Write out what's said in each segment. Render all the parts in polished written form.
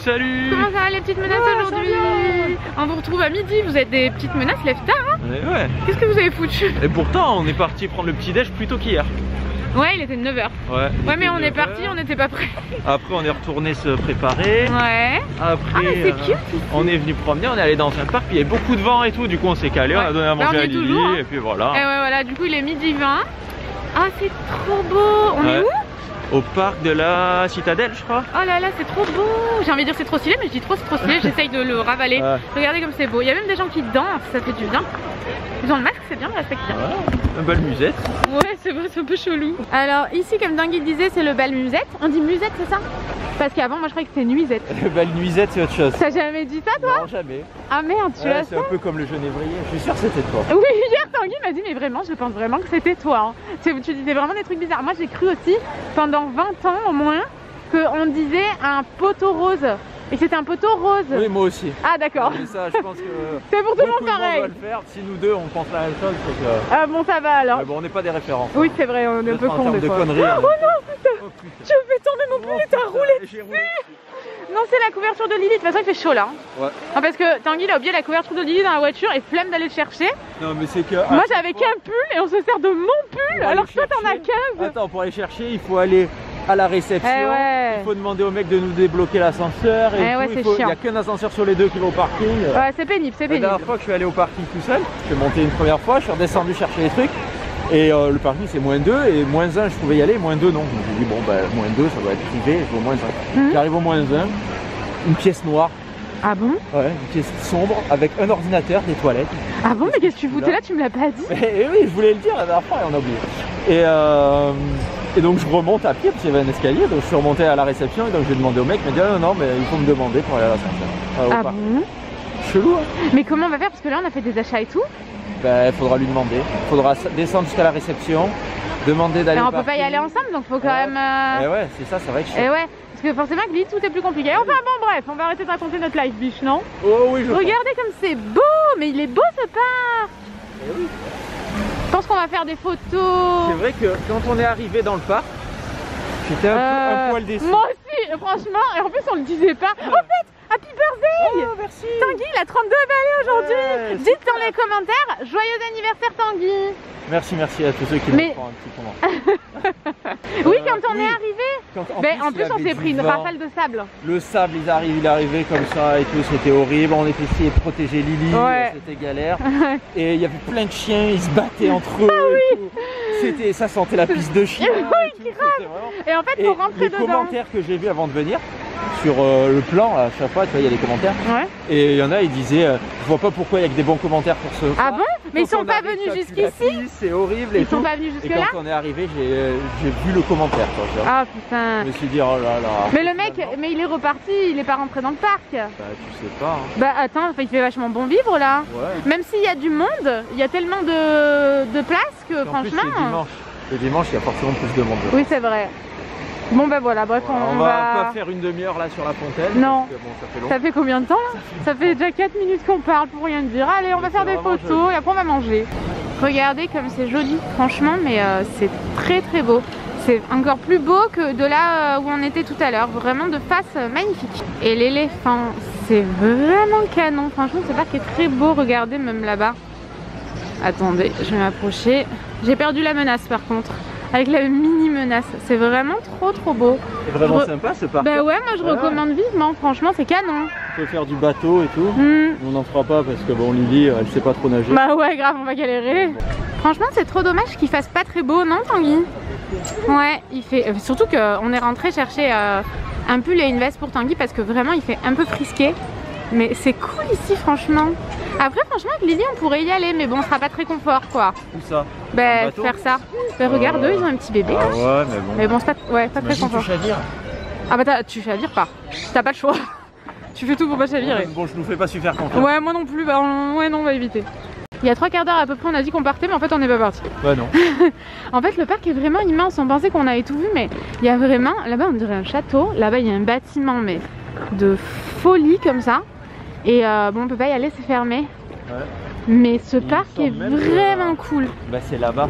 salut. Comment ça va les petites menaces aujourd'hui? On vous retrouve à midi, vous êtes des petites menaces, lève tard hein. Ouais. Qu'est-ce que vous avez foutu? Et pourtant on est parti prendre le petit déj plus tôt qu'hier. Ouais, il était 9h. Ouais mais on est parti, on n'était pas prêts. Après on est retourné se préparer. Ouais. Après on est venu promener, on est allé dans un parc, puis il y avait beaucoup de vent et tout, du coup on s'est calé, on a donné à manger à Lily toujours, hein. Et puis voilà. Et ouais voilà, du coup il est midi 20. Ah c'est trop beau. On est où? Au parc de la Citadelle, je crois. Oh là là, c'est trop beau. J'ai envie de dire c'est trop stylé, mais je dis trop c'est trop stylé, j'essaye de le ravaler. Regardez comme c'est beau. Il y a même des gens qui dansent, ça fait du bien. Ils ont le masque, c'est bien, je respecte bien. Un bal musette. Ouais, c'est vrai, c'est un peu chelou. Alors ici, comme Tanguy disait, c'est le bal musette. On dit musette, c'est ça? Parce qu'avant, moi je croyais que c'était nuisette. Le bal nuisette, c'est autre chose. T'as jamais dit ça, toi? Non, jamais. Ah merde, tu l'as. C'est un peu comme le genévrier. Je suis sûr que c'était toi. Oui, hier Tanguy m'a dit, mais vraiment, je pense vraiment que c'était toi. Hein. Tu disais vraiment des trucs bizarres. Moi, j'ai cru aussi, pendant 20 ans au moins, qu'on disait un poteau rose. Et c'était un poteau rose. Oui, moi aussi. Ah d'accord. Ça, je pense que c'est pour tout le monde pareil. On va le faire. Si nous deux on pense la même chose, c'est que... Ah bon, ça va alors. Mais bon, on n'est pas des références. Oui, c'est vrai, on est un peu con des fois. Conneries, oh non, putain. Je vais tomber mon pull et t'as roulé dessus. Non, c'est la couverture de Lily. De toute façon, il fait chaud là. Ouais. Non, parce que Tanguy il a oublié la couverture de Lily dans la voiture et flemme d'aller le chercher. Non, mais c'est que. Moi, j'avais qu'un pull et on se sert de mon pull. Alors que toi, t'en as 15. Attends, pour aller chercher, il faut aller à la réception. Il faut demander au mec de nous débloquer l'ascenseur. Et il n'y a qu'un ascenseur sur les deux qui va au parking. Ouais, c'est pénible, c'est pénible. La dernière fois que je suis allé au parking tout seul, je suis monté une première fois, je suis redescendu chercher les trucs. Et le parking c'est -2 et -1 je pouvais y aller, -2 non. Je me suis dit bon bah -2 ça doit être privé, je vais au -1. J'arrive au -1, une pièce noire. Ah bon? Ouais, une pièce sombre avec un ordinateur, des toilettes. Ah bon, mais qu'est-ce que tu foutais là? Tu me l'as pas dit? Et oui, je voulais le dire la dernière fois et on a oublié. Et donc je remonte à pied parce qu'il y avait un escalier, donc je suis remonté à la réception et donc j'ai demandé au mec, il m'a dit ah, non mais il faut me demander pour aller à l'ascenseur. Ah bon? Chelou hein. Mais comment on va faire? Parce que là on a fait des achats et tout. Ben, il faudra lui demander. Il faudra descendre jusqu'à la réception, demander d'aller. On peut pas y aller ensemble, donc faut quand même. Et ouais, c'est ça va être chiant. Et ouais, parce que forcément que lui tout est plus compliqué. Enfin bon, bref, on va arrêter de raconter notre life, biche, non? Oh oui, regardez comme c'est beau, mais il est beau ce parc. Oui. Je pense qu'on va faire des photos. C'est vrai que quand on est arrivé dans le parc, j'étais un poil déçu. Moi aussi, franchement, et en plus on le disait pas. En fait, Happy birthday! Oh, merci! Tanguy, il a 32 balais aujourd'hui! Ouais, dites dans les commentaires, joyeux anniversaire Tanguy! Merci à tous ceux qui nous font un petit comment. Oui, quand on est arrivé, en plus on s'est pris une rafale de sable. Le sable, il est arrivé comme ça et tout, c'était horrible. On était essayé de protéger Lily, c'était galère. Et il y avait plein de chiens, ils se battaient entre eux. Et ça sentait la piste de chien. Oui, grave! Et en fait, pour rentrer dedans. Les commentaires que j'ai vus avant de venir, sur le plan, à chaque fois, tu vois, il y a des commentaires. Ouais. Et il y en a, ils disaient, je vois pas pourquoi il y a que des bons commentaires pour ce. Ah bon? Mais ils sont pas venus jusqu'ici? C'est horrible. Ils sont pas venus jusque là? Et quand on est arrivé, j'ai vu le commentaire. Quoi, ah putain. Je me suis dit, oh là là. Mais le mec, mais il est reparti, il est pas rentré dans le parc. Bah tu sais pas. Hein. Bah attends, il fait vachement bon vivre là. Ouais. Même s'il y a du monde, il y a tellement de place que franchement. Le dimanche, il y a forcément plus de monde. Oui, c'est vrai. Bon bah voilà, bref, on va pas faire une demi-heure là sur la fontaine. Non. Parce que, bon, ça fait long. Ça fait combien de temps là? Ça fait déjà 4 minutes qu'on parle pour rien dire. Allez, on va faire des photos et après on va manger. Regardez comme c'est joli, franchement, mais c'est très très beau. C'est encore plus beau que de là où on était tout à l'heure. Vraiment de face magnifique. Et l'éléphant, c'est vraiment canon. Franchement, ce parc est très beau. Regardez même là-bas. Attendez, je vais m'approcher. J'ai perdu la menace par contre. Avec la mini menace, c'est vraiment trop beau. C'est vraiment sympa ce parc. Bah ouais, moi je recommande vivement, franchement c'est canon. On peut faire du bateau et tout. On n'en fera pas parce que bon, Lily elle sait pas trop nager. Bah ouais, grave, on va galérer. Franchement c'est trop dommage qu'il fasse pas très beau, non Tanguy? Ouais, il fait. Surtout qu'on est rentré chercher un pull et une veste pour Tanguy parce que vraiment il fait un peu frisqué. Mais c'est cool ici franchement. Après franchement avec Lily on pourrait y aller mais bon ce sera pas très confort quoi. Où ça? Bah faire ça. Bah regarde eux ils ont un petit bébé. Ah ouais mais bon. Mais bon c'est pas très confort. Tu chavires. Ah bah tu chavires pas. T'as pas le choix. Tu fais tout pour pas chavirer. Bon je nous fais pas super confiance. Ouais moi non plus, bah ouais non on va éviter. Il y a 3 quarts d'heure à peu près on a dit qu'on partait mais en fait on n'est pas parti. Ouais non. En fait le parc est vraiment immense, on pensait qu'on avait tout vu mais il y a vraiment, là-bas on dirait un château, là-bas il y a un bâtiment mais de folie comme ça. Et bon on peut pas y aller, c'est fermé. Ouais. Mais ce parc est vraiment cool. Bah c'est là-bas.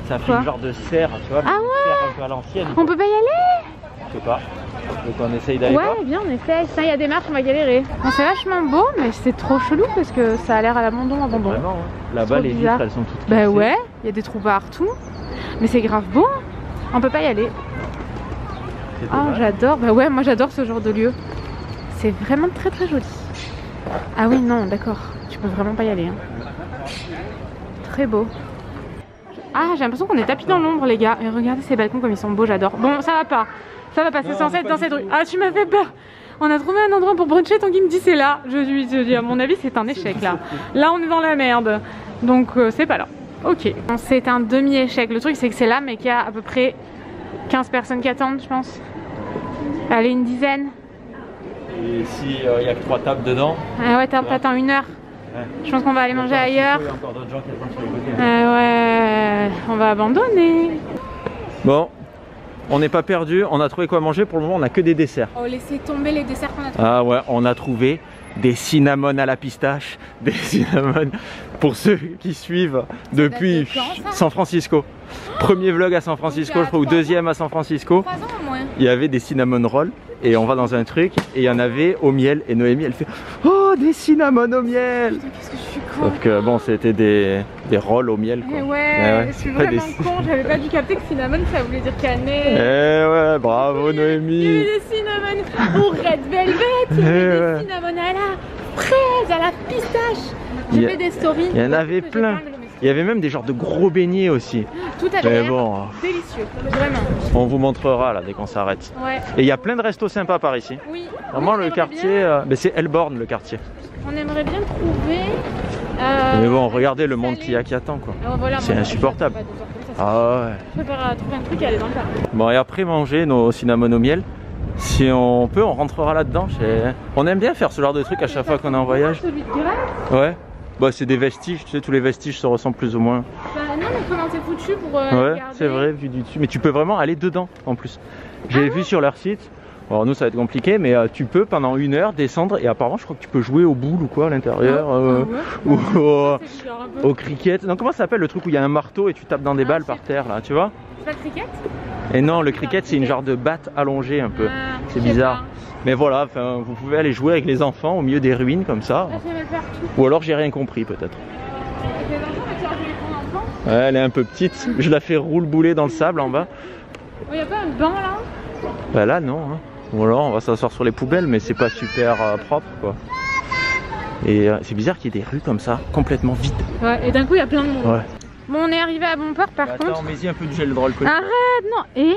Ça fait une genre de serre, tu vois. Ah ouais. Serre un peu à l'ancienne. On peut pas y aller? Je sais pas. Donc on essaye d'aller voir. Ouais, bien, on essaye. Ça, il y a des marches, on va galérer. Bon, c'est vachement beau, mais c'est trop chelou parce que ça a l'air à l'abandon. Vraiment, hein. Là-bas, les vitres, elles sont toutes Bah cassées. ouais, il y a des trous partout. Mais c'est grave beau. On peut pas y aller. Ah, j'adore. Bah ouais, moi j'adore ce genre de lieu. C'est vraiment très très joli. Ah oui, non, d'accord. Tu peux vraiment pas y aller. Hein. Très beau. Ah, j'ai l'impression qu'on est tapis dans l'ombre, les gars. Et regardez ces balcons comme ils sont beaux, j'adore. Bon, ça va pas. Ça va pas, c'est censé être dans cette rue. Ah, tu m'as fait peur. On a trouvé un endroit pour bruncher, Tanguy me dit c'est là. Je lui dis, à mon avis, c'est un échec là. Là, on est dans la merde. Donc, c'est pas là. Ok. C'est un demi-échec. Le truc, c'est que c'est là, mais qu'il y a à peu près 15 personnes qui attendent, je pense. Allez, une dizaine. Et si il y a que 3 tables dedans. Ah ouais, t'attends 1 heure. Ouais. Je pense qu'on va aller manger ailleurs. Il y a encore d'autres gens qui attendent sur les côtés. Ouais, on va abandonner. Bon, on n'est pas perdu, on a trouvé quoi manger. Pour le moment, on n'a que des desserts. Oh, laissez tomber les desserts qu'on a trouvés. Ah ouais, on a trouvé des cinnamon à la pistache, des cinnamon pour ceux qui suivent depuis date de quand, ça San Francisco. Premier vlog à San Francisco, je crois, ou deuxième à San Francisco. 3 ans au moins. Il y avait des cinnamon rolls et on va dans un truc et il y en avait au miel et Noémie elle fait oh des cinnamon au miel. Putain, qu'est-ce que je suis con. Sauf que bon c'était des rolls au miel quoi. Eh ouais, je suis pas vraiment des... con, j'avais pas dû capter que cinnamon ça voulait dire cannelle. Eh ouais, bravo Noémie. Il y avait des cinnamon au red velvet, il y avait des cinnamon à la fraise, à la pistache. J'ai fait des stories. Il y en avait plein. Il y avait même des genres de gros beignets aussi. Tout avait l'air bon, délicieux, vraiment. on vous montrera là dès qu'on s'arrête. Ouais. Et il y a plein de restos sympas par ici. Oui. Vraiment Oui, le quartier, c'est Elborn le quartier. On aimerait bien trouver. Mais bon, regardez le monde qu'il y a qui attend quoi. Voilà, c'est insupportable. Ah ouais. Je préfère trouver un truc et aller dans le parc. Bon et après manger nos cinnamon au miel, si on peut on rentrera là-dedans. On aime bien faire ce genre de truc à chaque fois qu'on est en voyage. Celui de Grèce. Ouais. Bah c'est des vestiges, tu sais tous les vestiges se ressemblent plus ou moins. Bah non mais comment c'est foutu pour ouais regarder. C'est vrai vu du dessus, mais tu peux vraiment aller dedans en plus. J'ai vu sur leur site. Alors nous ça va être compliqué mais tu peux pendant 1 heure descendre et apparemment je crois que tu peux jouer aux boules ou quoi à l'intérieur ou au cricket. Non comment ça s'appelle le truc où il y a un marteau et tu tapes dans des balles par terre là tu vois. C'est pas le cricket? Et non le cricket c'est une genre de batte allongée un peu. C'est bizarre. Mais voilà, vous pouvez aller jouer avec les enfants au milieu des ruines comme ça. Ou alors j'ai rien compris peut-être. Ouais, elle est un peu petite. Je la fais roule-bouler dans le sable en bas. Il n'y a pas un banc là? Bah là non. Hein. Ou alors on va s'asseoir sur les poubelles mais c'est pas super propre quoi. Et c'est bizarre qu'il y ait des rues comme ça, complètement vides. Ouais, et d'un coup il y a plein de monde. Ouais. Bon on est arrivé à bon port par contre. Attends, mets-y un peu de gel hydroalcoolique. Arrête, non. Et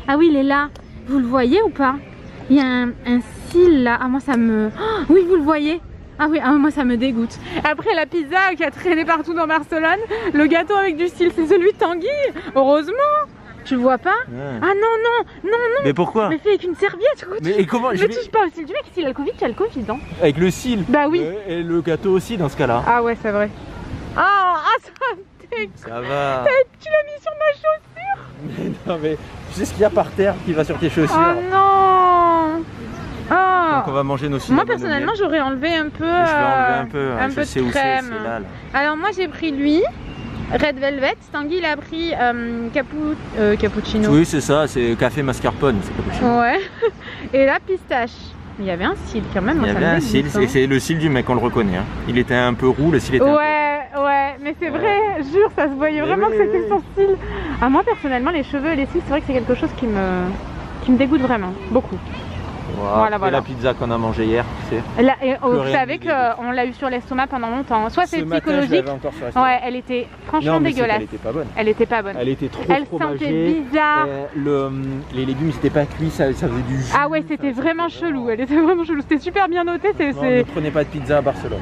ah oui il est là. Vous le voyez ou pas? Il y a un cil là. Ah moi ça me... Oh, oui vous le voyez. Ah oui, moi ça me dégoûte. Après la pizza qui a traîné partout dans Barcelone, le gâteau avec du cil c'est celui de Tanguy. Heureusement. Tu le vois pas? Ouais. Ah non. Mais pourquoi? Mais fait avec une serviette. Mais comment? Ne touche pas au cil du mec, s'il a le Covid, tu as le Covid hein. Avec le cil. Bah oui. Et le gâteau aussi dans ce cas là. Ah ouais c'est vrai. Ah ça me dégoûte. Ça va. Tu l'as mis sur ma chaussure. Mais non mais tu sais ce qu'il y a par terre qui va sur tes chaussures? Oh non. Oh. Donc on va manger nos cinnamon. Moi personnellement j'aurais enlevé un peu, un peu de crème. Là. Alors moi j'ai pris lui, Red Velvet. Tanguy il a pris cappuccino. Oui c'est ça, c'est café mascarpone. Ouais. Et la pistache. Mais il y avait un cil quand même. Il y avait un cil, c'est le cil du mec, on le reconnaît. Hein. Il était un peu roux, le cil était un peu... Ouais, mais c'est vrai, jure, ça se voyait vraiment que c'était son style. Ah, moi personnellement les cheveux et les cils c'est vrai que c'est quelque chose qui me dégoûte vraiment, beaucoup. Voilà. La pizza qu'on a mangée hier, tu sais. Là, vous savez qu'on l'a eu sur l'estomac pendant longtemps. Soit c'est psychologique. Ouais, elle était franchement dégueulasse. Elle était pas bonne. Elle était pas bonne. Elle était trop Elle fromagée. sentait bizarre. Les légumes ils étaient pas cuits, ça faisait du jus. Ah ouais, c'était vraiment chelou. Elle était vraiment chelou. C'était super bien noté. Ne prenez pas de pizza à Barcelone.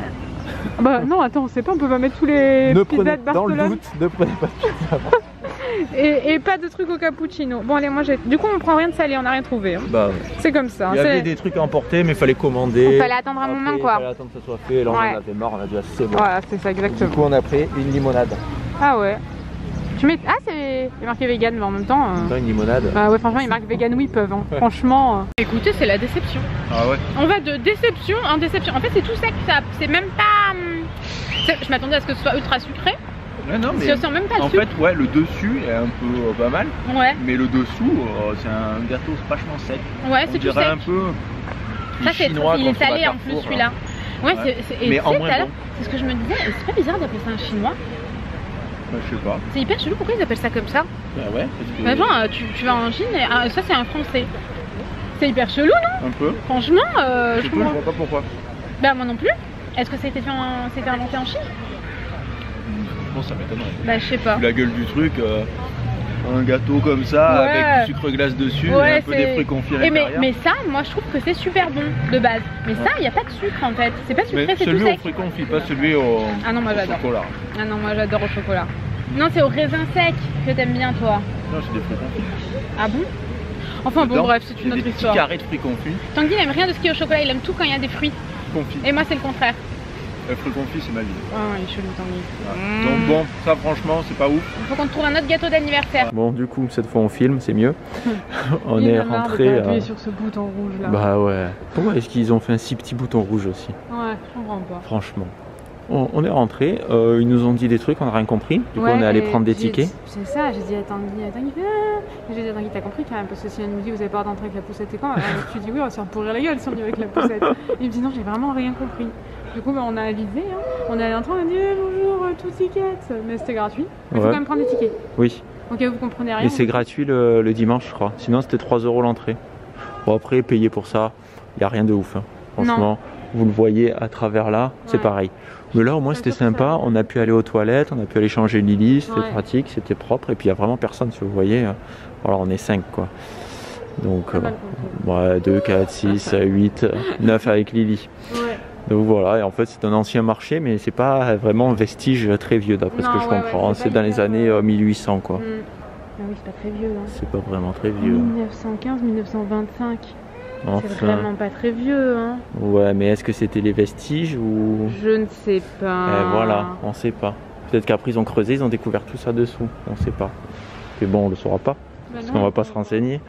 Bah non, attends, on sait pas, on peut pas mettre tous les pizzas de Barcelone. Dans le doute, ne prenez pas de pizza à Barcelone. Et pas de trucs au cappuccino. Bon allez, moi j'ai... Du coup on prend rien de salé, on a rien trouvé. Hein. Bah ouais. C'est comme ça. Il y avait des trucs à emporter mais il fallait commander. Il fallait attendre un moment quoi. Il fallait attendre que ça soit fait. Là on en avait marre, on a dit c'est bon. Voilà, c'est ça exactement. Du coup on a pris une limonade. Ah ouais. Tu mets... Ah c'est marqué vegan mais en même temps... Une limonade. Bah ouais franchement ils marquent vegan où ils peuvent. Hein. Franchement... Écoutez c'est la déception. Ah ouais. On va de déception en déception. En fait c'est tout sec, ça. C'est même pas... Je m'attendais à ce que ce soit ultra sucré. Ouais, non, mais je sens même pas le en sucre. fait, ouais, le dessus est un peu pas mal, Ouais, mais le dessous, c'est un gâteau vachement sec. ouais, On c'est tout dirait sec. un peu Ça, c'est chinois il quand est on va à salé en Carrefour, plus hein. celui-là. Ouais, Ouais. et Mais tu en sais, moins tout à l'heure, bon. c'est ce que je me disais, c'est pas bizarre d'appeler ça un chinois. Bah, je sais pas. C'est hyper chelou, pourquoi ils appellent ça comme ça? Bah ouais, parce que... Bah genre, tu vas en Chine et ça c'est un français. C'est hyper chelou, non? Un peu. Franchement, je Surtout, je comprends. vois pas pourquoi. Bah moi non plus. Est-ce que ça a été c'était inventé en Chine? Bon, ça m'étonnerait. Bah je sais pas. La gueule du truc, un gâteau comme ça, Ouais. avec du sucre glace dessus, et Ouais, un peu des fruits confits à et l'intérieur. mais ça, moi je trouve que c'est super bon de base. Mais ça, il n'y a pas de sucre en fait. C'est pas sucré, Mais c'est tout celui aux sec. fruits confits, pas celui au, Ah non, moi au j'adore. chocolat. Ah non, moi j'adore au chocolat. Non, c'est au raisin sec que t'aimes bien toi. Non, c'est des fruits confits. Ah bon? Enfin bon, Dedans, bref, c'est il y une a autre des petits histoire. carrés de fruits confits. Tanguy il aime rien de ce qui est au chocolat, il aime tout quand il y a des fruits. Confits. Et moi c'est le contraire. Les fruits confits, c'est ma vie. Ah ouais, il est chelou Tanguy. Voilà. Donc bon, ça franchement, c'est pas ouf. Il faut qu'on te trouve un autre gâteau d'anniversaire. Bon, du coup, cette fois on filme, c'est mieux. On est rentré. sur ce bouton rouge là. Bah ouais. Pourquoi est-ce qu'ils ont fait un si petit bouton rouge aussi? Ouais, je comprends pas. Franchement. On est rentré, ils nous ont dit des trucs, on n'a rien compris. Du coup, on est allé prendre des tickets. C'est ça, j'ai dit à Tanguy, j'ai dit à Tanguy, t'as compris quand même, parce que si elle nous dit vous avez pas d'entrer avec la poussette et quand tu dis oui, on va se faire pourrir la gueule si on y va avec la poussette. Il me dit non, j'ai vraiment rien compris. Du coup, on a avisé, hein. On est allé entrer, on a dit bonjour, tout ticket. Mais c'était gratuit. Mais il faut quand même prendre des tickets. Oui. Ok, vous comprenez rien. Et c'est gratuit le dimanche, je crois. Sinon, c'était 3 € l'entrée. Bon, après, payer pour ça, il n'y a rien de ouf. Hein. Franchement, vous le voyez à travers là, c'est pareil. Mais là, au moins, c'était sympa. On a pu aller aux toilettes, on a pu aller changer Lily, c'était pratique, c'était propre. Et puis, il n'y a vraiment personne, si vous voyez. Alors, on est 5, quoi. Donc, 2, 4, 6, 8, 9 avec Lily. Ouais. Donc voilà, et en fait c'est un ancien marché, mais c'est pas vraiment un vestige très vieux d'après ce que je comprends. C'est dans les années 1800 quoi. Ah oui, c'est pas très vieux. Hein. C'est pas vraiment très vieux. 1915, 1925. Enfin, c'est vraiment pas très vieux. Hein. Ouais, mais est-ce que c'était les vestiges ou... Je ne sais pas. Voilà, on sait pas. Peut-être qu'après ils ont creusé, ils ont découvert tout ça dessous. On sait pas. Mais bon, on le saura pas. Parce qu'on va pas se renseigner.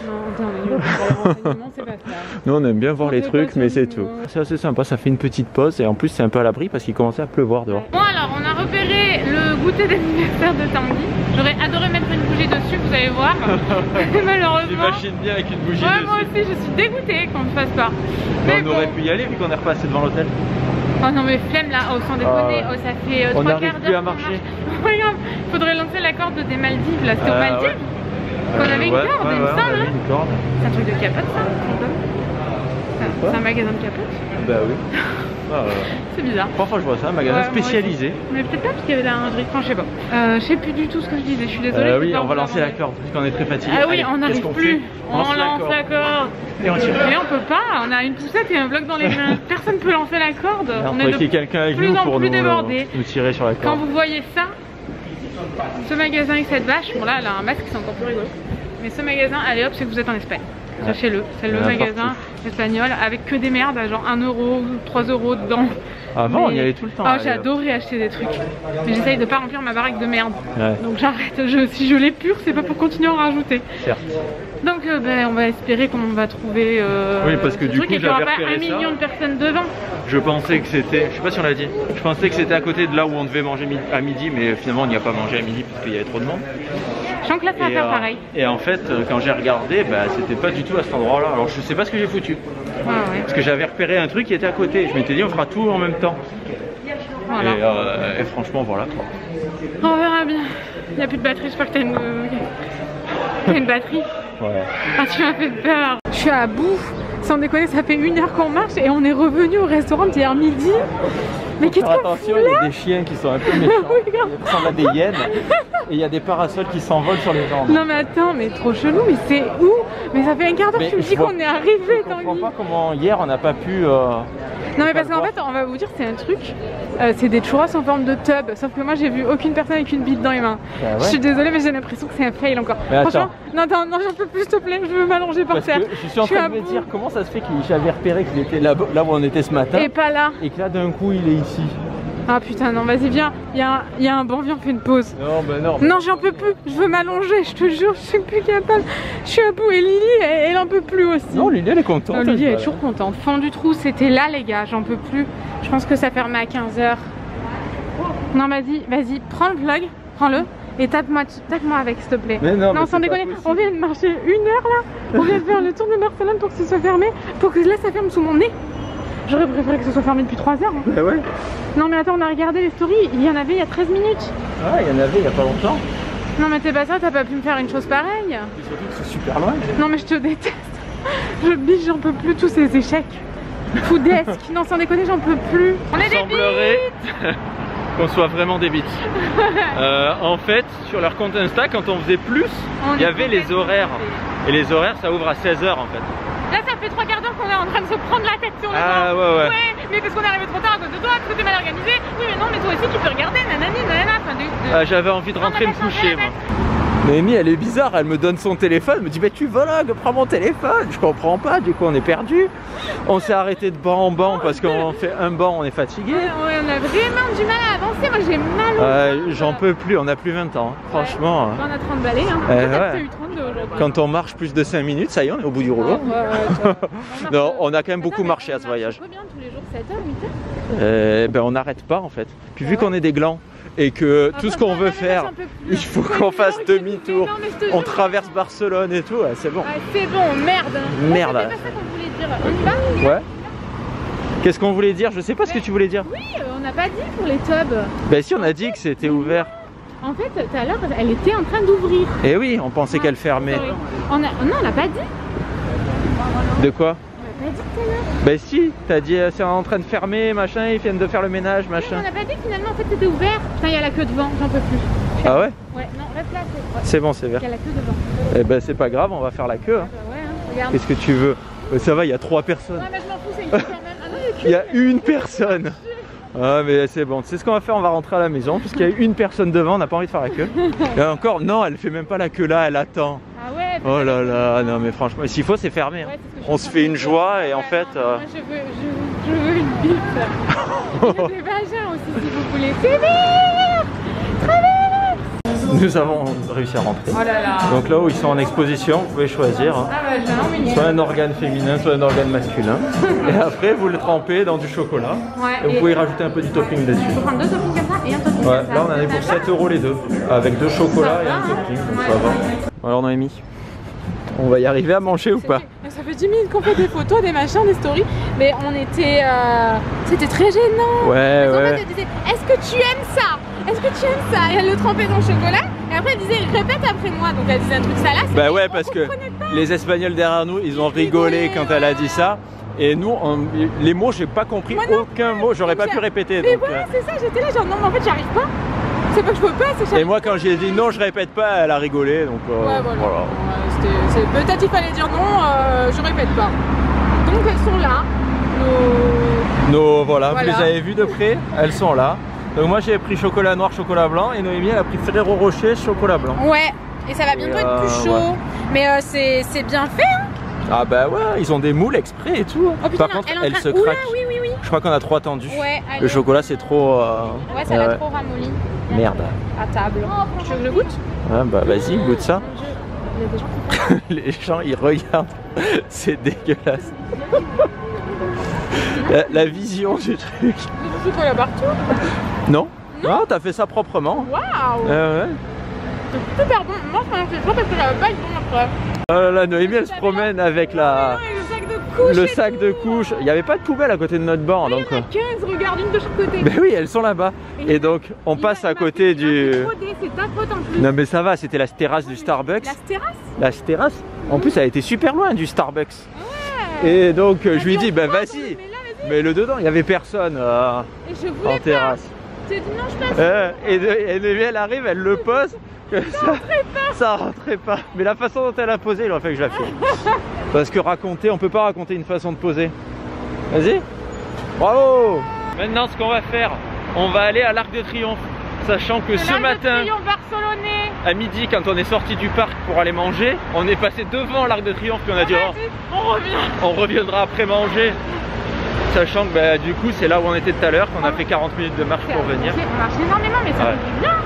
Non, on va pas les renseignements, c'est pas ça. Nous on aime bien voir les trucs, mais c'est tout. C'est assez sympa, ça fait une petite pause et en plus c'est un peu à l'abri parce qu'il commençait à pleuvoir dehors. Bon alors, on a repéré le goûter d'anniversaire de Tanguy. J'aurais adoré mettre une bougie dessus, vous allez voir. Malheureusement. J'imagine bien avec une bougie dessus. Moi aussi, je suis dégoûtée qu'on ne fasse pas. Mais on aurait pu y aller vu qu'on est repassé devant l'hôtel. Oh non mais flemme là, sans déconner, ça fait 3 quarts d'heure. On n'arrive plus à marcher. Regarde, il faudrait lancer la corde des Maldives là, c'était aux Maldives. Qu'on avait une corde, il me semble. C'est un truc de capote ça? C'est un magasin de capote? Bah oui. C'est bizarre. Parfois je vois ça, un magasin spécialisé. Mais peut-être pas parce qu'il y avait la lingerie, enfin je sais pas. Je sais plus du tout ce que je disais, je suis désolée. Oui, on va lancer la corde puisqu'on est très fatigué. Ah oui, on n'arrive plus. On lance la corde. Et on tire. Mais on peut pas, on a une poussette et un bloc dans les mains. Personne ne peut lancer la corde. On est de quelqu'un avec nous pour nous tirer sur la corde. Quand vous voyez ça, ce magasin avec cette vache, bon là elle a un masque, c'est encore plus rigolo. Mais ce magasin, allez hop, c'est que vous êtes en Espagne. Sachez-le, c'est le magasin espagnol avec que des merdes à genre 1 € ou 3 € dedans. Avant, on y allait tout le temps. Ah, j'ai adoré acheter des trucs. Mais j'essaye de pas remplir ma baraque de merde. Donc j'arrête. Si je l'épure, c'est pas pour continuer à en rajouter. Certes. Donc on va espérer qu'on va trouver. Oui, parce que du coup, il n'y aura pas 1 million de personnes devant. Je pensais que c'était, je sais pas si on l'a dit, je pensais que c'était à côté de là où on devait manger à midi, mais finalement on n'y a pas mangé à midi parce qu'il y avait trop de monde. Je sens que là ça va faire pareil. Et en fait, quand j'ai regardé, c'était pas du tout à cet endroit-là. Alors je sais pas ce que j'ai foutu. Parce que j'avais repéré un truc qui était à côté. Je m'étais dit on fera tout en même temps. Voilà. Et franchement voilà quoi. On verra bien. Il n'y a plus de batterie, j'espère que t'as une batterie. Ouais. Ah, tu m'as fait peur. Je suis à bout. Sans déconner, ça fait 1 heure qu'on marche et on est revenu au restaurant hier midi. Mais qu'est-ce que attention, il y a des chiens qui sont un peu méchants. Ils ressemblent à des hyènes. Et il y a des parasols qui s'envolent sur les jambes. Non mais attends, mais trop chelou, mais c'est où? Mais ça fait 1 quart d'heure que tu me dis qu'on est arrivé. Je comprends pas comment hier on n'a pas pu... Non mais parce qu'en fait, on va vous dire, c'est un truc, c'est des churros en forme de tub. Sauf que moi j'ai vu aucune personne avec une bite dans les mains. Bah ouais. Je suis désolée mais j'ai l'impression que c'est un fail encore. Mais franchement, non j'en peux plus, s'il te plaît, je veux m'allonger par terre. Je suis en train de me dire comment ça se fait que j'avais repéré qu'il était là où on était ce matin. Et pas là. Et que là d'un coup il est ici. Ah putain non, vas-y viens, il y a un banc, viens on fait une pause. Non bah non. Non j'en peux plus, je veux m'allonger, je te jure, je suis plus capable. Je suis à bout et Lily elle en peut plus aussi. Non Lily elle est contente. Non, Lily elle est toujours contente. Fond du trou, c'était là les gars, j'en peux plus. Je pense que ça fermait à 15 h. Non, vas-y, prends le vlog, prends-le et tape-moi avec, s'il te plaît. Mais non, sans déconner, on vient de marcher 1 heure là. On vient de faire le tour de Barcelone pour que ce soit fermé, pour que là ça ferme sous mon nez. J'aurais préféré que ce soit fermé depuis 3 heures. Hein. Bah ouais. Non, mais attends, on a regardé les stories, il y en avait il y a 13 minutes. Ah, il y en avait il y a pas longtemps. Non, mais t'es pas ça, t'as pas pu me faire une chose pareille. Et surtout que c'est super loin. Non, mais je te déteste. Je biche, j'en peux plus tous ces échecs. Foodesque, non, sans déconner, j'en peux plus. On est des bites. Qu'on soit vraiment des bites. En fait, sur leur compte Insta, quand on faisait plus, il y avait les horaires. Et les horaires, ça ouvre à 16 h en fait. Là, ça fait 3 quarts d'heure qu'on est en train de se prendre la tête sur le Ah banc. ouais. Mais parce qu'on est arrivé trop tard à cause de toi, que t'es mal organisé. Oui, mais non, mais toi aussi, tu peux regarder, nanani, nanana. Enfin, j'avais envie de rentrer me coucher, moi. Noémie, elle est bizarre, elle me donne son téléphone, elle me dit, mais tu vlogs, prends mon téléphone. Je comprends pas, du coup, on est perdu. On s'est arrêté de banc en banc parce qu'on fait un banc, on est fatigué. Ouais, on a vraiment du mal à avancer. Moi, j'ai mal au J'en peux plus, on a plus 20 ans, hein. Franchement. Ouais. On a 30 balais, hein. Ouais. Eu 32 aujourd'hui. Quand on marche plus de 5 minutes, ça y est, on est au bout du rouleau. Non, on a quand même beaucoup marché à ce voyage. Combien tous les jours, 7 h, 8 h? Ben on n'arrête pas en fait. Puis vu qu'on est des glands et que tout ce qu'on veut faire, il faut qu'on fasse demi-tour. On traverse Barcelone et tout, ouais, c'est bon. Ouais, c'est bon, merde. Merde. C'est pas ça qu'on voulait dire. On y va? Ouais. Qu'est-ce qu'on voulait dire? Je sais pas ce que tu voulais dire. Oui, on n'a pas dit pour les tubs. Ben si, on a dit que c'était ouvert. En fait, tout à l'heure, elle était en train d'ouvrir. Eh oui, on pensait qu'elle fermait. Non, on n'a pas dit. De quoi? On n'a pas dit tout à l'heure. Ben si, t'as dit c'est en train de fermer, machin, ils viennent de faire le ménage, machin. On n'a pas dit que finalement en fait c'était ouvert. Putain, il y a la queue devant, j'en peux plus. Ah ouais? Ouais, non, reste là. C'est bon, c'est vert. Il y a la queue devant. Eh ben c'est pas grave, on va faire la queue. Hein. Bah ouais, hein, regarde. Qu'est-ce que tu veux? Ça va, il y a 3 personnes. Ouais, mais je m'en fous, c'est une queue quand même. Ah non, Il y a une personne. Ah mais c'est bon, tu sais ce qu'on va faire, on va rentrer à la maison puisqu'il y a une personne devant, on n'a pas envie de faire la queue. Et encore, non, elle fait même pas la queue là, elle attend. Ah ouais. Oh là là, non mais franchement, s'il faut c'est fermé. Hein. Ouais, on se fait une joie et en fait... Moi je veux une bite. Il y a des vagins aussi si vous voulez. C'est vert. Nous avons réussi à rentrer. Oh là là. Donc là où ils sont en exposition, vous pouvez choisir. Hein. Ah vagin, soit un organe féminin, soit un organe masculin. Et après vous le trempez dans du chocolat. Ouais, et vous pouvez y rajouter un peu du topping dessus. Il faut prendre 2 toppings comme ça et un topping comme ça. Là on en est pour 7 € les deux. Avec 2 chocolats et un topping. Donc ça va. Alors Noémie, on va y arriver à manger ou pas? Ça fait 10 minutes qu'on fait des photos, des machins, des stories, mais on était... c'était très gênant. Ouais, parce ouais. En fait, elle disait, est-ce que tu aimes ça? Est-ce que tu aimes ça? Et elle le trempait dans le chocolat, et après elle disait, répète après moi. Donc elle disait un truc salace. Bah ouais, parce que les Espagnols derrière nous, ils ont rigolé quand elle a dit ça. Et nous, les mots, j'ai pas compris aucun mot, j'aurais pas pu répéter. Mais donc, voilà, c'est ça, j'étais là genre, non mais en fait j'y arrive pas. C'est pas que je peux pas, c'est. Et moi quand j'ai dit non je répète pas, elle a rigolé donc ouais, voilà. Voilà. Peut-être il fallait dire non, je répète pas. Donc elles sont là. Voilà, vous les avez vues de près, elles sont là. Donc moi j'ai pris chocolat noir, chocolat blanc et Noémie elle a pris Ferrero Rocher, chocolat blanc. Ouais, et ça va bientôt être plus chaud. Ouais. Mais c'est bien fait hein. Ah bah ouais, ils ont des moules exprès et tout. Oh, putain, par contre elle se craque. Oui. Je crois qu'on a trop attendu. Ouais, le chocolat c'est trop... Ouais, ça va trop ramolli. Merde. À table. Tu veux que je goûte? Ah bah vas-y, goûte ça. Les gens ils regardent, c'est dégueulasse. la vision du truc. Du chocolat partout? Non. Non, t'as fait ça proprement. Waouh. Ouais. C'est super bon. Moi je pense que c'est parce que j'avais pas eu bon après. Oh là là, Noémie elle se promène avec le sac de couche. Il n'y avait pas de poubelle à côté de notre banc. Donc... Il y en a 15, regarde une de chaque côté. Mais oui, elles sont là-bas. Et donc on passe à côté du... C'est ta faute en plus. Non mais ça va, c'était la terrasse du Starbucks. La terrasse? La terrasse. En plus elle était super loin du Starbucks. Ouais. Et donc je lui dis, bah vas-y. Mais le dedans, il n'y avait personne en terrasse. Tu dis non, je passe. Et Noémie elle arrive, elle le pose. Ça rentrait pas. Mais la façon dont elle a posé, il aurait fait que je la filme. Parce que raconter, on peut pas raconter une façon de poser. Vas-y. Bravo. Maintenant ce qu'on va faire, on va aller à l'Arc de Triomphe. Sachant que ce matin, à midi, quand on est sorti du parc pour aller manger, on est passé devant l'Arc de Triomphe et on a dit on reviendra après manger. Sachant que bah, du coup c'est là où on était tout à l'heure, qu'on a fait 40 minutes de marche pour venir. On marche énormément mais ça fait du bien.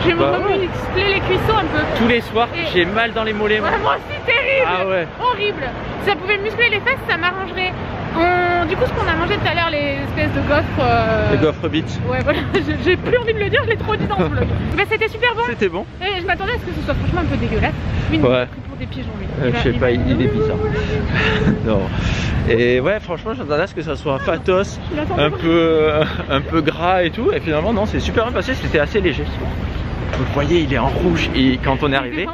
J'ai remusclé les cuissons un peu. Tous les soirs, j'ai mal dans les mollets. Ouais, moi aussi, terrible. Ah ouais. Horrible. Si ça pouvait muscler les fesses, ça m'arrangerait. Du du coup, ce qu'on a mangé tout à l'heure, les espèces de gaufres. Les gaufres beach. Ouais, voilà, j'ai plus envie de le dire, je l'ai trop dit dans le vlog. Bah, c'était super bon. C'était bon. Et je m'attendais à ce que ce soit franchement un peu dégueulasse. Mais ouais. Pour des pigeons, lui. Je sais pas, il est bizarre. Non. Et ouais, franchement, j'attendais à ce que ça soit fatos, un peu gras et tout. Et finalement, non, c'est super bien passé, c'était assez léger. Vous voyez, il est en rouge. Et quand on est arrivé,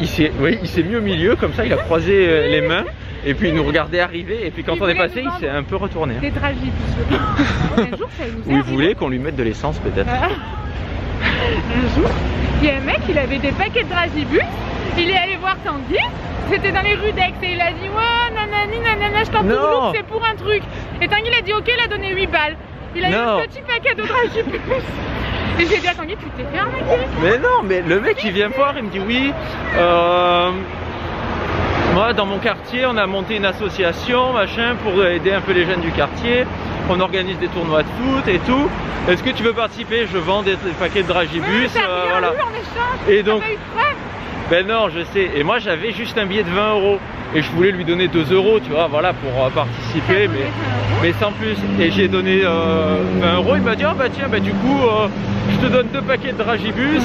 il s'est mis au milieu, comme ça, il a croisé les mains. Et puis il nous regardait arriver. Et puis quand on est passé, il s'est un peu retourné. C'était tragique. Un jour, ça nous Ou il voulait qu'on lui mette de l'essence, peut-être. Un jour, il y a un mec, il avait des paquets de dragibus. Il est allé voir Tanguy. C'était dans les rues d'Aix et il a dit ouais nanani nanana je t'en prie c'est pour un truc. Et Tanguy il a dit ok, il a donné 8 balles. Il a eu un petit paquet de dragibus. Et j'ai dit à Tanguy tu t'es fait arnaquer. Mais non, mais le mec il vient voir, il me dit oui moi dans mon quartier on a monté une association machin pour aider un peu les jeunes du quartier. On organise des tournois de foot et tout. Est-ce que tu veux participer? Je vends des paquets de dragibus. Voilà. En échange, et donc ben non, je sais. Et moi j'avais juste un billet de 20 € et je voulais lui donner 2 €, tu vois, voilà, pour participer, mais sans plus. Et j'ai donné 20 €. Il m'a dit, oh bah tiens, bah du coup, je te donne 2 paquets de dragibus.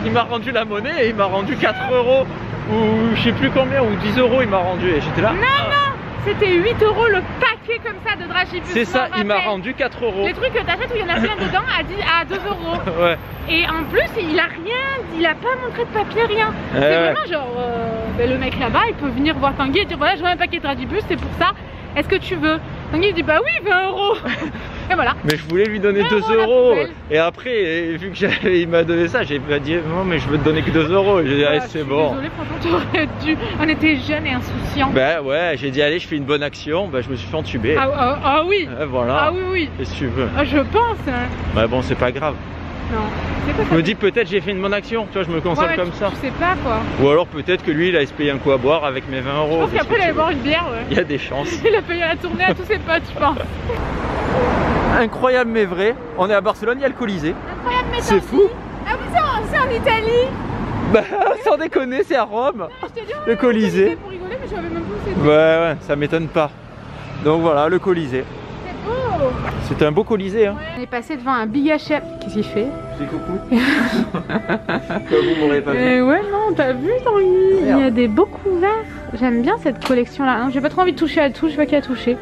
Il m'a rendu la monnaie et il m'a rendu 4 € ou je sais plus combien, ou 10 € il m'a rendu. Et j'étais là. Non, c'était 8 € le paquet comme ça de dragibus. C'est ça, il m'a rendu 4 €. Les trucs que t'achètes où il y en a plein dedans à 2 €. Ouais. Et en plus, il a rien, il a pas montré de papier, rien. C'est vraiment genre, ben le mec là-bas, il peut venir voir Tanguy et dire voilà, je veux un paquet de dragibus, c'est pour ça. Est-ce que tu veux? Tanguy il dit bah oui, 20 €. Et voilà. Mais je voulais lui donner 2 €. Et après, vu qu'il m'a donné ça, j'ai dit non, mais je veux te donner que 2 €. Et j'ai dit allez, c'est bon. Désolé, franchement, t'aurais dû. On était jeunes et insouciants. Bah ouais, j'ai dit allez, je fais une bonne action. Bah je me suis fait entuber. Ah oui. Voilà. Ah oui. Qu'est-ce que tu veux? Je pense. Hein. Bah bon, c'est pas grave. Non. Quoi, je me dis peut-être j'ai fait une bonne action, tu vois, je me console comme ça. Tu sais pas quoi. Ou alors peut-être que lui il a payé un coup à boire avec mes 20 €. Je pense qu'après il allait boire une bière, ouais. Il y a des chances. Il a payé la tournée à tous ses potes, je pense. Incroyable mais vrai, on est à Barcelone, il y a le Colisée. Incroyable mais c'est fou. Ah oui, c'est en Italie. Bah sans déconner, c'est à Rome. Non, je t'ai dit, le Colisée. Pour rigoler, mais je savais même pas où c'était. Ouais, ça m'étonne pas. Donc voilà, le Colisée. C'était un beau Colisée hein. Ouais. On est passé devant un Big Hachette. Qu'est-ce qu'il fait? C'est coucou. Comme vous m'aurez pas vu. Ouais non, t'as vu Tanguy? Il y a des beaux couverts. J'aime bien cette collection là. J'ai pas trop envie de toucher à tout, je sais pas qui a touché.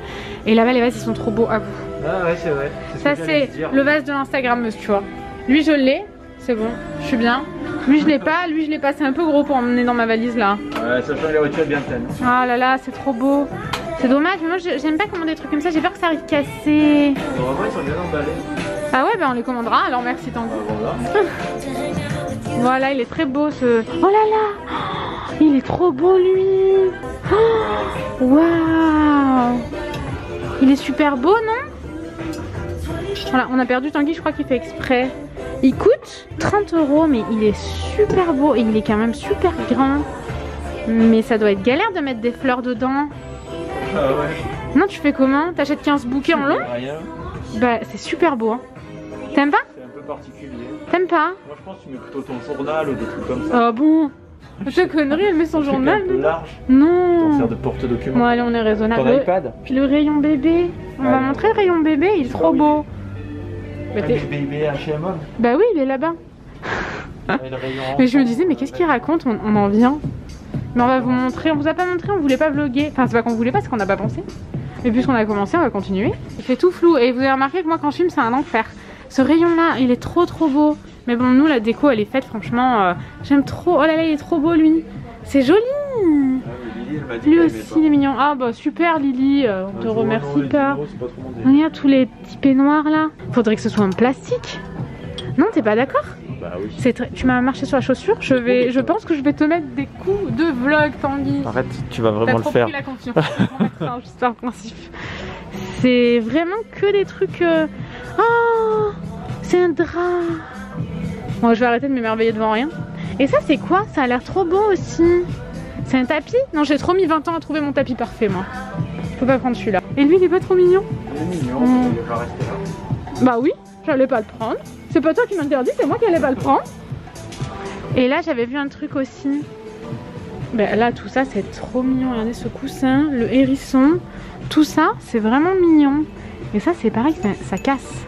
Et là-bas les vases ils sont trop beaux à vous. Ah ouais c'est vrai. Ça c'est le vase de l'Instagrammeuse tu vois. Lui je l'ai, c'est bon, je suis bien. Lui je l'ai pas, c'est un peu gros pour emmener dans ma valise là. Ouais, sachant que les voitures bien pleines. Ah là là, c'est trop beau. C'est dommage, mais moi j'aime pas commander des trucs comme ça, j'ai peur que ça arrive cassé. Normalement ils sont bien emballés. Ah ouais, bah on les commandera, alors merci Tanguy. Voilà, il est très beau ce... Oh là là, il est trop beau lui. Waouh. Il est super beau, non? Voilà, on a perdu Tanguy, je crois qu'il fait exprès. Il coûte 30 €, mais il est super beau et il est quand même super grand. Mais ça doit être galère de mettre des fleurs dedans. Ah ouais. Non, tu fais comment? T'achètes 15 bouquets en long? Rien. Bah, c'est super beau. Hein. T'aimes pas? C'est un peu particulier. T'aimes pas? Moi, je pense que tu mets plutôt ton journal ou des trucs comme ça. Ah bon? Cette connerie, elle met son journal. Un peu large. Non. Pour faire de porte-documents. Bon, allez, on est raisonnable. Ton iPad. Puis le rayon bébé. On va montrer le rayon bébé, il est trop beau. Bah, bébé H&M. Bah oui, il est là-bas. Mais je me disais, mais qu'est-ce qu'il raconte? On en vient. Mais on va vous montrer, on vous a pas montré, on voulait pas vlogger. Enfin, c'est pas qu'on voulait pas, c'est qu'on n'a pas pensé. Mais puisqu'on a commencé, on va continuer. Il fait tout flou et vous avez remarqué que moi quand je filme, c'est un enfer. Ce rayon-là, il est trop beau. Mais bon, nous, la déco, elle est faite, franchement, j'aime trop. Oh là là, il est trop beau, lui. C'est joli. Lui aussi, il est mignon. Ah bah super, Lily, on te remercie pas. Regarde tous les petits peignoirs là. Faudrait que ce soit en plastique. Non, t'es pas d'accord? Bah oui. Tu m'as marché sur la chaussure. Je pense que je vais te mettre des coups de vlog, Tanguy. Arrête, tu vas vraiment le faire. Pris la confiance. C'est juste par principe. C'est vraiment que des trucs. Oh, c'est un drap. Bon, je vais arrêter de m'émerveiller devant rien. Et ça, c'est quoi? Ça a l'air trop beau aussi. C'est un tapis? Non, j'ai trop mis 20 ans à trouver mon tapis parfait, moi. Je peux pas prendre celui-là. Et lui, il est pas trop mignon? Il est mignon, il va rester là. Bah oui, j'allais pas le prendre. C'est pas toi qui m'interdis, c'est moi qui allais pas le prendre. Et là, j'avais vu un truc aussi. Ben là, tout ça, c'est trop mignon. Regardez ce coussin, le hérisson. Tout ça, c'est vraiment mignon. Et ça, c'est pareil, ça casse.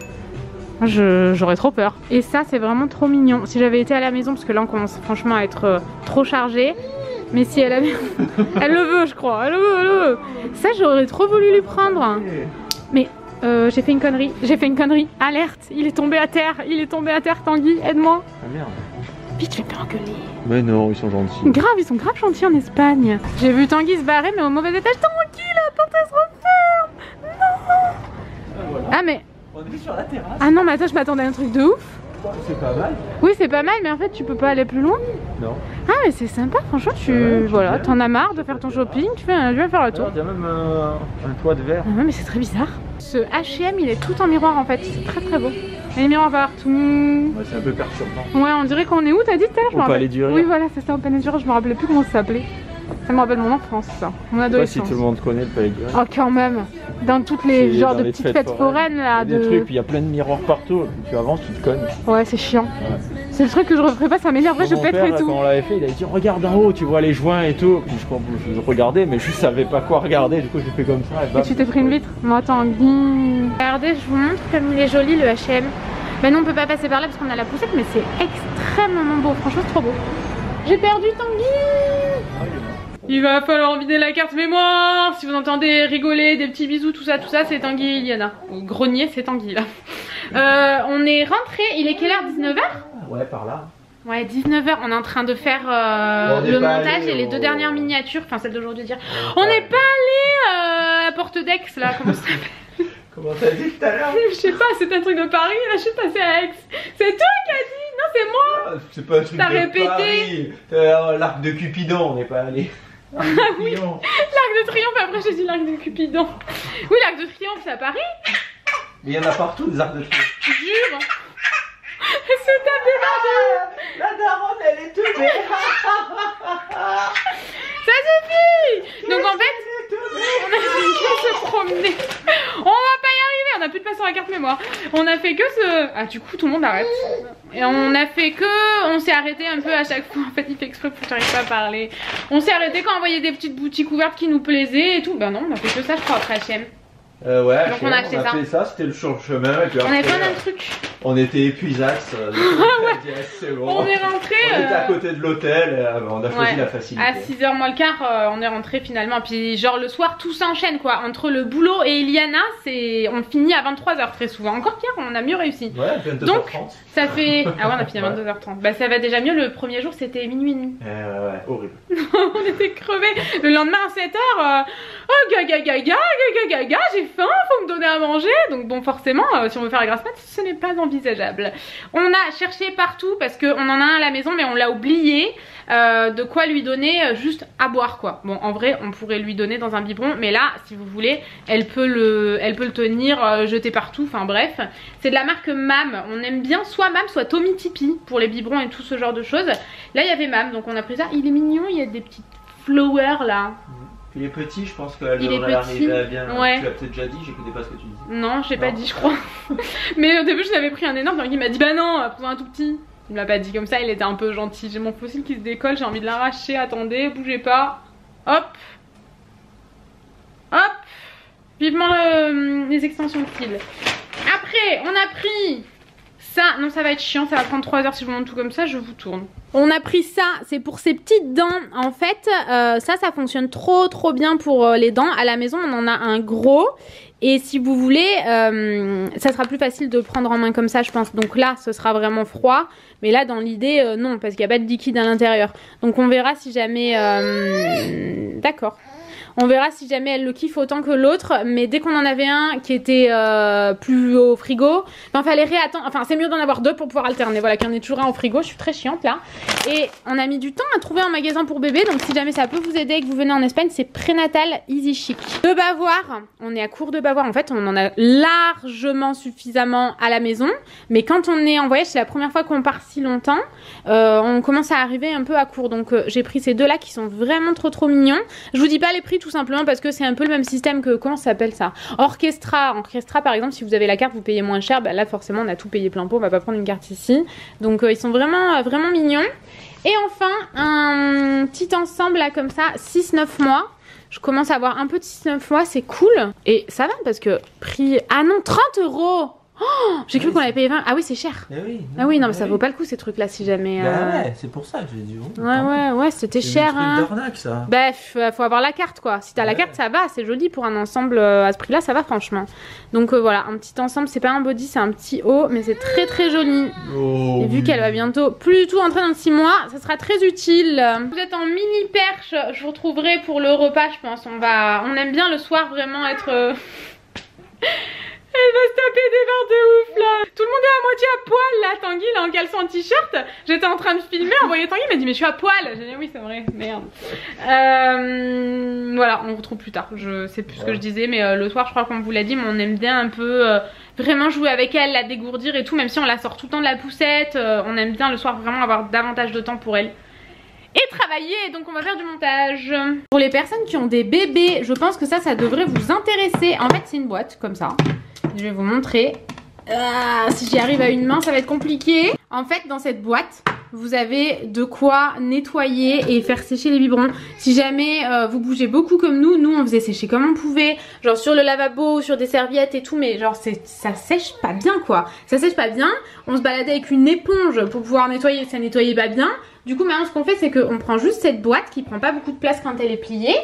J'aurais trop peur. Et ça, c'est vraiment trop mignon. Si j'avais été à la maison, parce que là, on commence franchement à être trop chargé. Mais si elle avait... elle le veut, je crois. Elle le veut, elle le veut. Ça, j'aurais trop voulu lui prendre. Mais j'ai fait une connerie. J'ai fait une connerie. Alerte, il est tombé à terre. Il est tombé à terre, Tanguy. Aide-moi. Ah merde. Vite, je vais me faire engueuler. Mais non, ils sont gentils. Grave, ils sont grave gentils en Espagne. J'ai vu Tanguy se barrer, mais au mauvais étage. Tanguy, la porte elle se referme. Non. Ah, voilà. Ah, mais... On est sur la terrasse. Ah non, mais attends, je m'attendais à un truc de ouf. C'est pas mal. Oui, c'est pas mal, mais en fait, tu peux pas aller plus loin. Non. Ah, mais c'est sympa, franchement, voilà, t'en as marre de faire ton shopping, tu viens faire le tour. Il y a même un toit de verre. Ah ouais, mais c'est très bizarre. Ce H&M, il est tout en miroir en fait, c'est très très beau. Il y a des miroirs partout. Ouais, c'est un peu perturbant. Ouais, on dirait qu'on est où, t'as dit tout à l'heure? Au Palais du Rire. Oui, voilà, c'est ça, au Palais du Rire, je me rappelais plus comment ça s'appelait. Ça me rappelle mon enfance, ça, mon adolescence. Je sais pas si tout le monde connaît le Palais du Rire. Oh, quand même. Dans toutes les genres de petites fêtes foraines là. Des trucs, puis il y a plein de miroirs partout. Tu avances, tu te cognes. Ouais, c'est chiant. Ouais. C'est le truc que je referais pas, ça m'énerverait, je pèterais tout. Quand on l'avait fait, il avait dit regarde en haut, tu vois les joints et tout. Puis je regardais, mais je savais pas quoi regarder, du coup j'ai fait comme ça. Et tu t'es pris une vitre? Non, attends, regardez, je vous montre comme il est joli le H&M. Ben non, on peut pas passer par là parce qu'on a la poussette, mais c'est extrêmement beau, franchement c'est trop beau. J'ai perdu Tanguy. Il va falloir vider la carte mémoire. Si vous entendez rigoler, des petits bisous, tout ça, c'est Tanguy et Iliana. Au grenier, c'est Tanguy là. On est rentré, il est quelle heure? 19h? Ouais, par là. Ouais, 19h, on est en train de faire le montage et les deux dernières miniatures, enfin celle d'aujourd'hui dire. On n'est pas allé à Porte d'Aix là, comment ça s'appelle? Comment t'as dit tout à l'heure? Je sais pas, c'est un truc de Paris, là je suis passée à Aix. C'est toi qui as dit? Non, c'est moi. C'est pas un truc de répété. Paris. L'arc de Cupidon, on n'est pas allé. Ah oui, l'arc de Triomphe, après j'ai dit l'arc de Cupidon. Oui, l'arc de Triomphe, c'est à Paris. Mais il y en a partout des arcs de Triomphe. Jure. C'est tapé partout. La daronne, elle est tombée. Ça suffit. Donc en fait, on a fait que se promener. On va pas y arriver, on a plus de place sur la carte mémoire. On a fait que ce... Ah, du coup tout le monde arrête. Et on a fait que... On s'est arrêté un peu à chaque fois. En fait il fait exprès pour que j'arrive pas à parler. On s'est arrêté quand on voyait des petites boutiques ouvertes qui nous plaisaient et tout. Ben non, on a fait que ça je crois après H&M. Ouais, donc on a acheté ça. Fait ça, c'était le chemin. Et puis on après, avait plein d'un truc. On était épuisax. Ouais. Bon. On est rentré. On était à côté de l'hôtel. On a choisi la facilité. À 6h moins le quart, on est rentré finalement. Puis genre le soir, tout s'enchaîne quoi. Entre le boulot et Iliana, on finit à 23h très souvent. Encore pire, on a mieux réussi. Ouais, 22h30. Donc ça fait... Ah ouais, on a fini à 22h30. Bah ça va déjà mieux. Le premier jour, c'était minuit et demi. Ouais, horrible. On était crevés. Le lendemain à 7h, oh gaga, j'ai faim, faut me donner à manger. Donc bon, forcément, si on veut faire la grasse mat, ce n'est pas envisageable. On a cherché partout parce qu'on en a un à la maison, mais on l'a oublié. De quoi lui donner juste à boire quoi. Bon, en vrai, on pourrait lui donner dans un biberon, mais là, si vous voulez, elle peut le tenir jeté partout. Enfin bref, c'est de la marque Mam. On aime bien soit Mam, soit Tommy Tipeee pour les biberons et tout ce genre de choses. Là, il y avait Mam, donc on a pris ça. Il est mignon, il y a des petites flowers là. Il est petit, je pense qu'elle devrait arriver bien. Ouais. Tu l'as peut-être déjà dit, j'écoutais pas ce que tu disais. Non, j'ai pas dit, je crois. Mais au début, je l'avais pris un énorme, donc il m'a dit bah non, prends un tout petit. Il me l'a pas dit comme ça, il était un peu gentil. J'ai mon fossile qui se décolle, j'ai envie de l'arracher. Attendez, bougez pas. Hop. Hop. Vivement les extensions de fil. Après, on a pris ça. Non, ça va être chiant, ça va prendre 3 heures si je vous montre tout comme ça, je vous tourne. On a pris ça, c'est pour ces petites dents. En fait, ça fonctionne trop bien pour les dents. À la maison, on en a un gros. Et si vous voulez, ça sera plus facile de prendre en main comme ça, je pense. Donc là, ce sera vraiment froid. Mais là, dans l'idée, non, parce qu'il n'y a pas de liquide à l'intérieur. Donc on verra si jamais... D'accord. On verra si jamais elle le kiffe autant que l'autre. Mais dès qu'on en avait un qui était plus au frigo, il fallait réattendre. Enfin, c'est mieux d'en avoir 2 pour pouvoir alterner. Voilà, qu'il y en ait toujours un au frigo. Je suis très chiante là. Et on a mis du temps à trouver un magasin pour bébé. Donc si jamais ça peut vous aider et que vous venez en Espagne, c'est Prénatal Easy Chic. De Bavoir, on est à court de Bavoir. En fait, on en a largement suffisamment à la maison. Mais quand on est en voyage, c'est la première fois qu'on part si longtemps. On commence à arriver un peu à court. Donc j'ai pris ces deux là qui sont vraiment trop mignons. Je vous dis pas les prix tout simplement parce que c'est un peu le même système que, comment ça s'appelle ça? Orchestra. Orchestra par exemple, si vous avez la carte, vous payez moins cher. Bah, là forcément on a tout payé plein pot, on va pas prendre une carte ici. Donc ils sont vraiment, vraiment mignons. Et enfin, un petit ensemble là comme ça, 6-9 mois. Je commence à avoir un peu de 6-9 mois, c'est cool. Et ça va parce que prix... Ah non, 30 €. Oh, j'ai cru qu'on avait payé 20. Ah oui, c'est cher. Ah oui, non, mais ça vaut pas le coup ces trucs là si jamais. Bah ouais, c'est pour ça que j'ai dit. Ouais, c'était cher. Hein. D'arnaque, ça. Bah, faut avoir la carte quoi. Si t'as la carte, ça va, c'est joli pour un ensemble à ce prix là, ça va franchement. Donc voilà, un petit ensemble, c'est pas un body, c'est un petit haut, mais c'est très très joli. Oh, et vu qu'elle va bientôt plus du tout entrer dans 6 mois, ça sera très utile. Vous êtes en mini perche, je vous retrouverai pour le repas, je pense. On aime bien le soir vraiment être. Elle va se taper des barres de ouf là. Tout le monde est à moitié à poil là. Tanguy il est en caleçon en t-shirt. J'étais en train de filmer, on voyait Tanguy, il m'a dit mais je suis à poil. J'ai dit oui c'est vrai, merde. Voilà, on retrouve plus tard. Je sais plus ce que je disais, mais le soir je crois qu'on vous l'a dit, mais on aime bien un peu vraiment jouer avec elle, la dégourdir et tout. Même si on la sort tout le temps de la poussette, on aime bien le soir vraiment avoir davantage de temps pour elle. Et travailler, donc on va faire du montage. Pour les personnes qui ont des bébés, je pense que ça devrait vous intéresser. En fait c'est une boîte comme ça. Je vais vous montrer. Si j'y arrive à une main, ça va être compliqué. En fait, dans cette boîte, vous avez de quoi nettoyer et faire sécher les biberons. Si jamais vous bougez beaucoup comme nous on faisait sécher comme on pouvait. Genre sur le lavabo, sur des serviettes et tout. Mais genre ça sèche pas bien quoi. Ça sèche pas bien. On se baladait avec une éponge pour pouvoir nettoyer. Ça nettoyait pas bien. Du coup maintenant ce qu'on fait c'est qu'on prend juste cette boîte qui prend pas beaucoup de place quand elle est pliée.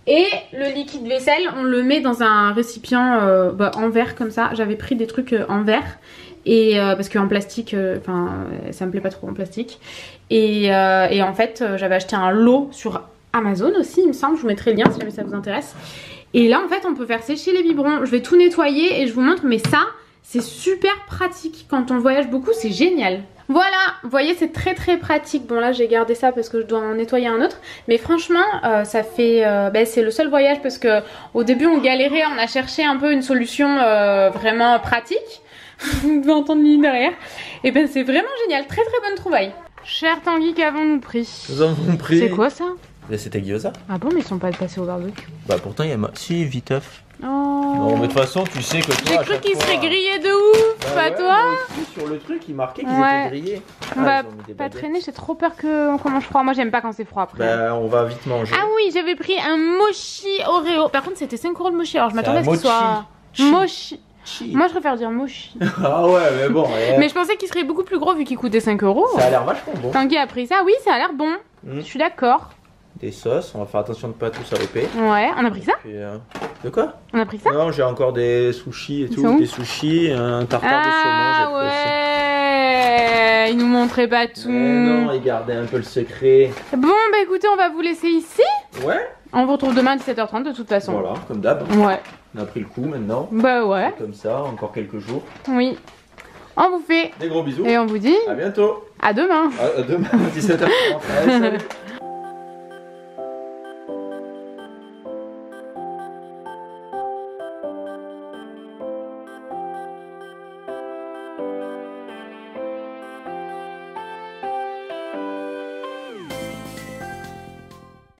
Et le liquide vaisselle, on le met dans un récipient en verre comme ça. J'avais pris des trucs en verre. Et parce qu'en plastique, ça me plaît pas trop en plastique. Et en fait, j'avais acheté un lot sur Amazon aussi, il me semble. Je vous mettrai le lien si jamais ça vous intéresse. Et là, en fait, on peut faire sécher les biberons. Je vais tout nettoyer et je vous montre. Mais ça, c'est super pratique. Quand on voyage beaucoup, c'est génial. Voilà, vous voyez c'est très très pratique. Bon là j'ai gardé ça parce que je dois en nettoyer un autre. Mais franchement ça fait... c'est le seul voyage parce que au début on galérait, on a cherché un peu une solution vraiment pratique. Vous devez entendre Lily derrière. Et ben c'est vraiment génial, très très bonne trouvaille. Cher Tanguy, qu'avons-nous pris? Nous avons pris... C'est quoi ça? C'était gyoza. Ah bon mais ils sont pas passés au barbecue. Bah pourtant il y a... Si, viteuf. Oh. Non mais de toute façon tu sais que toi j'ai cru qu'ils seraient grillés de ouf, pas toi? Moi aussi, sur le truc il marquait qu'ils étaient grillés. On va pas traîner, j'ai trop peur qu'on mange froid. Moi j'aime pas quand c'est froid après. Bah on va vite manger. Ah oui, j'avais pris un mochi Oreo. Par contre c'était 5 € le mochi, alors je m'attendais à ce qu'il soit... Mochi. Moi je préfère dire mochi. Ah ouais mais bon. Mais je pensais qu'il serait beaucoup plus gros vu qu'il coûtait 5 €. Ça a l'air vachement bon. Tanguy a pris ça, oui ça a l'air bon. Je suis d'accord. Des sauces, on va faire attention de pas tout saloper. Ouais, on a pris ça. Puis, de quoi? On a pris ça? Non, j'ai encore des sushis et tout, des sushis, un tartare de saumon. Ouais, il nous montrait pas tout. Non, il gardait un peu le secret. Bon, bah écoutez, on va vous laisser ici. Ouais. On vous retrouve demain à 17h30 de toute façon. Voilà, comme d'hab. Ouais. On a pris le coup maintenant. Bah ouais. Comme ça, encore quelques jours. Oui. On vous fait des gros bisous. Et on vous dit à bientôt. À demain. À demain, 17h30. Allez, salut.